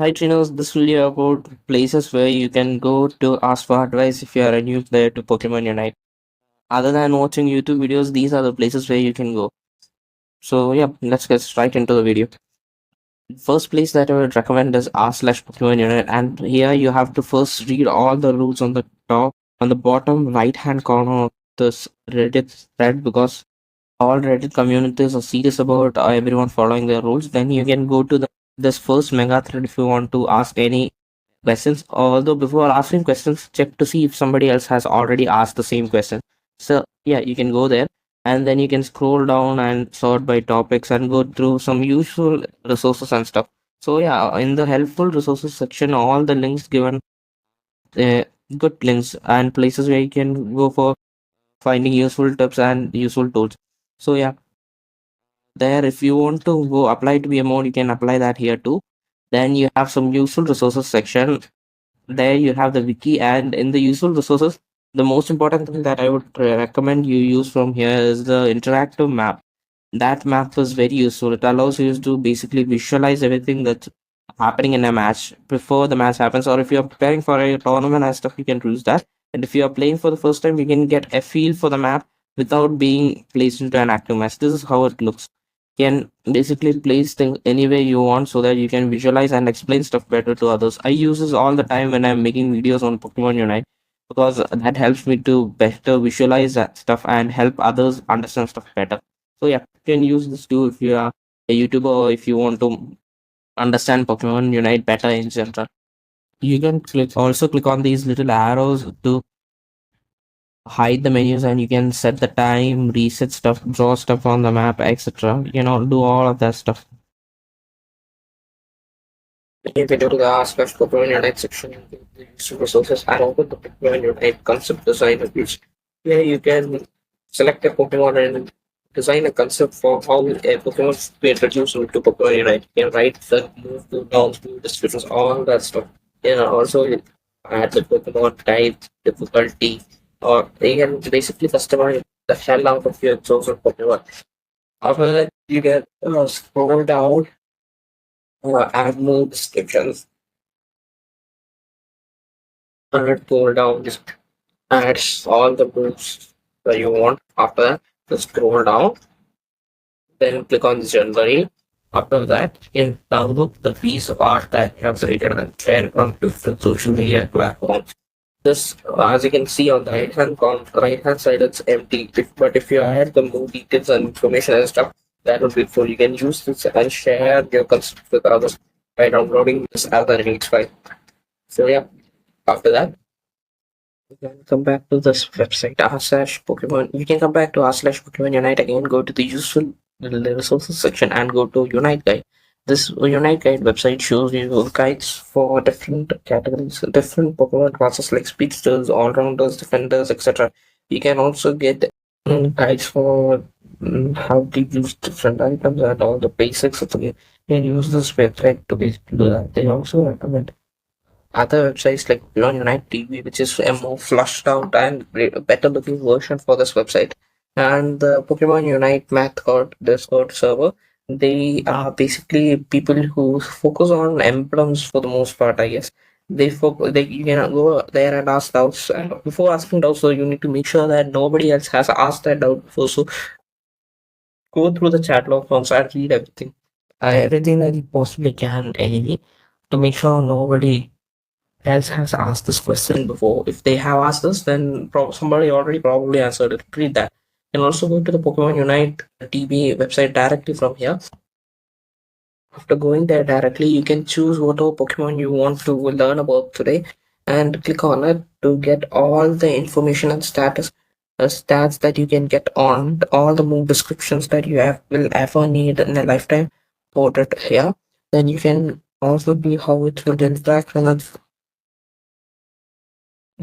Hi trainers, this will be about places where you can go to ask for advice if you are a new player to Pokemon Unite. Other than watching YouTube videos, these are the places where you can go. So yeah, let's get right into the video. First place that I would recommend is r/Pokemon Unite, and here you have to first read all the rules on the top, on the bottom right hand corner of this Reddit thread, because all Reddit communities are serious about everyone following their rules. Then you can go to this first mega thread if you want to ask any questions. Although before asking questions, check to see if somebody else has already asked the same question. So yeah, you can go there and then you can scroll down and sort by topics and go through some useful resources and stuff. So yeah, in the helpful resources section, all the links given, uh, good links and places where you can go for finding useful tips and useful tools. So yeah, there if you want to go apply to be a mode, you can apply that here too. Then you have some useful resources section. There you have the wiki, and in the useful resources, the most important thing that I would recommend you use from here is the interactive map. That map is very useful. It allows you to basically visualize everything that's happening in a match before the match happens, or if you're preparing for a tournament and stuff, you can use that. And if you're playing for the first time, you can get a feel for the map without being placed into an active match. This is how it looks. You can basically place things anywhere you want so that you can visualize and explain stuff better to others. I use this all the time when I'm making videos on Pokemon Unite, because that helps me to better visualize that stuff and help others understand stuff better. So yeah, you can use this too if you are a YouTuber or if you want to understand Pokemon Unite better in general. You can click on these little arrows to hide the menus, and you can set the time, reset stuff, draw stuff on the map, etc. You know, do all of that stuff. You can go to the Pokemon Unite section and the useful resources and open the Pokemon Unite concept designer page. Here you can select a Pokemon and design a concept for how a Pokemon should be introduced into Pokemon Unite. You can write the move, the downs, move descriptions, all that stuff. You can also add the Pokemon type, difficulty, or you can basically customize the hell out of your chosen Pokemon. After that, you can scroll down, add more descriptions, and scroll down, just adds all the moves that you want. After that, just scroll down, then click on the January. After that, you can download the piece of art that you have created and share it on different social media platforms. This, as you can see on the right hand side, it's empty. But if you add the more details and information and stuff, that would be full. You can use this and share your concept with others by downloading this as an image file. So yeah, after that, you can come back to this website r/Pokemon. You can come back to r/Pokemon Unite again. Go to the useful resources section and go to Unite Guide. This Unite Guide website shows you guides for different categories, different Pokemon classes like speedsters, all-rounders, defenders, etc. You can also get guides for how to use different items and all the basics of the game. You can use this website to basically do that. They also recommend other websites like Beyond Unite TV, which is a more flushed out and better looking version for this website. And the Pokemon Unite Math Code Discord server, they are basically people who focus on emblems for the most part, I guess. They you can go there and ask doubts. And before asking doubts, so you need to make sure that nobody else has asked that doubt before. So go through the chat log once and read everything. Everything that you possibly can, to make sure nobody else has asked this question before. If they have asked this, then somebody already probably answered it. Read that. You can also go to the Pokemon Unite TV website directly from here. After going there directly, you can choose whatever Pokemon you want to learn about today and click on it to get all the information and stats that you can get on all the move descriptions that you will ever need in a lifetime. Put it here. Then you can also see how it will interact when the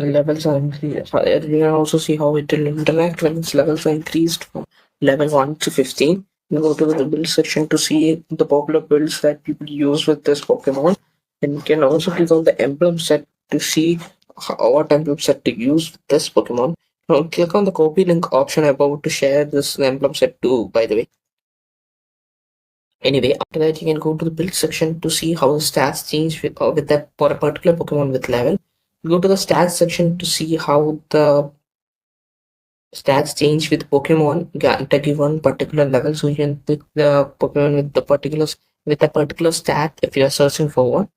levels are increased. You can also see how it will interact when its levels are increased from level 1 to 15. You go to the build section to see the popular builds that people use with this Pokemon. And you can also click on the emblem set to see what emblem set to use with this Pokemon. Now click on the copy link option above to share this emblem set too, by the way. Anyway, after that, you can go to the build section to see how the stats change with that for a particular Pokemon with level. Go to the stats section to see how the stats change with Pokemon at a given particular level. So you can pick the Pokemon with the particulars with a particular stat if you are searching for one.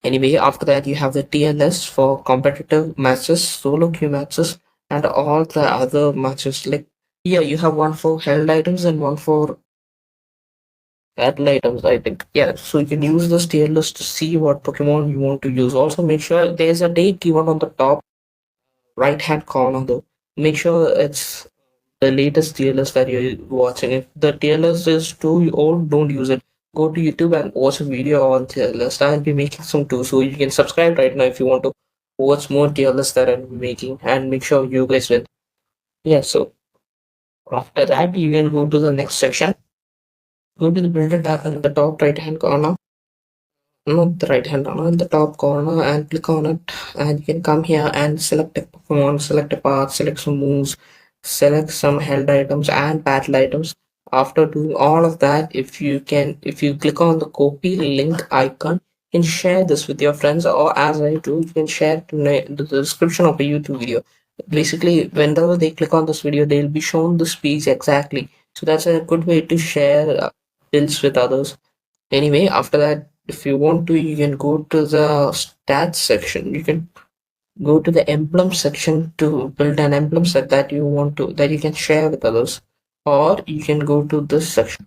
Anyway, after that you have the tier list for competitive matches, solo queue matches, and all the other matches. Like here you have one for held items and one for battle items, I think. Yeah, so you can use this tier list to see what Pokemon you want to use. Also make sure there's a date given on the top right hand corner though. Make sure it's the latest tier list that you're watching. If the tier list is too old, don't use it. Go to YouTube and watch a video on tier list. I'll be making some too, so you can subscribe right now if you want to watch more tier lists that I'll be making, and make sure you guys will. Yeah, so after that you can go to the next section. Go to the builder tab in the top right hand corner. Not the right hand corner, in the top corner, and click on it, and you can come here and select a Pokemon, select a path, select some moves, select some held items and battle items. After doing all of that, if you click on the copy link icon, you can share this with your friends, or as I do, you can share it in the description of a YouTube video. Basically, whenever they click on this video, they'll be shown this page exactly. So that's a good way to share builds with others. Anyway, after that, if you want to, you can go to the stats section. You can go to the emblem section to build an emblem set that you want to, that you can share with others. Or you can go to this section.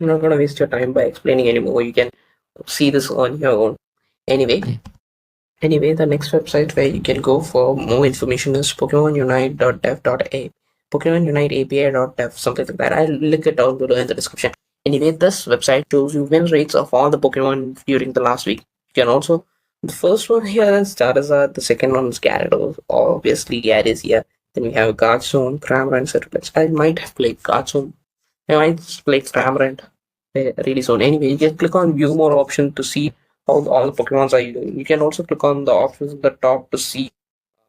I'm not gonna waste your time by explaining anymore. You can see this on your own. Anyway, the next website where you can go for more information is PokemonUnite.dev.a. PokemonUnite something like that. I'll link it down below in the description. Anyway, this website shows you win rates of all the Pokemon during the last week. You can also, the first one here is Charizard, the second one is Gyarados. Obviously, Gyarados is here. Then we have Garchomp, Cramorant, Cerulex. I might have played Garchomp. I might play Cramorant really soon. Anyway, you can click on View More option to see how all the Pokemons are you doing. You can also click on the options at the top to see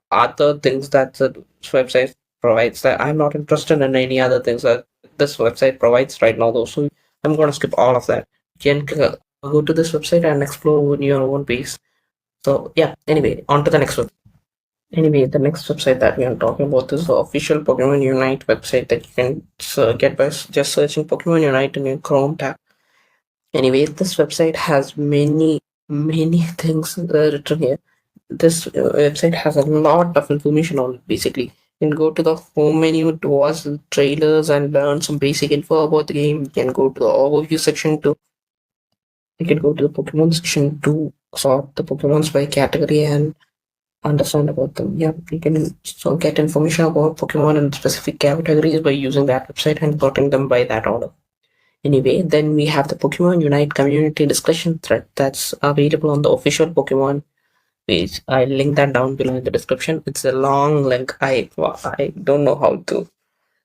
other things that the website provides. That I'm not interested in any other things that this website provides right now, though. So I'm going to skip all of that. You can go to this website and explore on your own pace. So yeah. Anyway, on to the next one. Anyway, the next website that we are talking about is the official Pokemon Unite website that you can get by just searching Pokemon Unite in your Chrome tab. Anyway, this website has many things written here. This website has a lot of information on it, basically. You can go to the home menu to watch the trailers and learn some basic info about the game. You can go to the overview section to you can go to the Pokemon section to sort the Pokemons by category and understand about them. Yeah, you can so get information about Pokemon in specific categories by using that website and sorting them by that order. Anyway, then we have the Pokemon Unite community discussion thread that's available on the official Pokemon page. I'll link that down below in the description. It's a long link. I don't know how to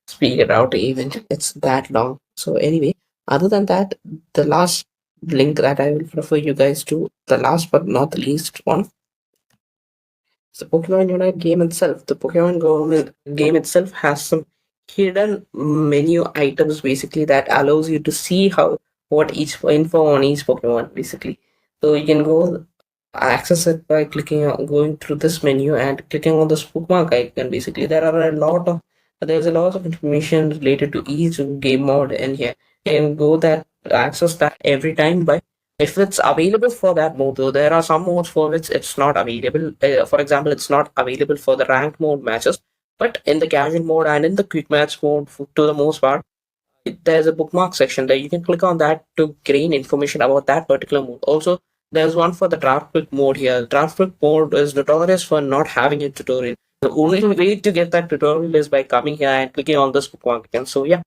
speak it out even. It's that long. So anyway, other than that, the last link that I will refer you guys to, the last but not the least one, the Pokemon Unite game itself. The game itself has some hidden menu items basically that allows you to see how what each info on each Pokemon basically. So you can go access it by clicking on going through this menu and clicking on this bookmark icon. Basically, there's a lot of information related to each game mode in here. You can go that access that every time by if it's available for that mode, though there are some modes for which it's not available. For example, it's not available for the ranked mode matches, but in the casual mode and in the quick match mode, to the most part, there's a bookmark section there. You can click on that to gain information about that particular mode. Also, there's one for the draft pick mode here. Draft pick mode is notorious for not having a tutorial. The only way to get that tutorial is by coming here and clicking on this bookmark again. So yeah,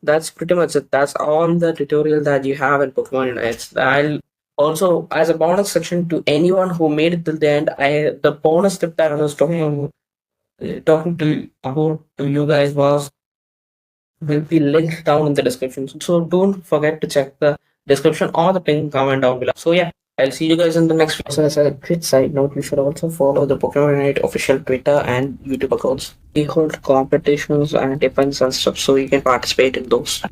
that's pretty much it. That's all the tutorial that you have in Pokemon Unite. I'll also, as a bonus section to anyone who made it till the end, the bonus tip that I was talking to about to you guys was will be linked down in the description. So don't forget to check the description or the pinned comment down below. So yeah, I'll see you guys in the next video. So as a quick side note, you should also follow the Pokemon Unite official Twitter and YouTube accounts. We hold competitions and events and stuff, so you can participate in those.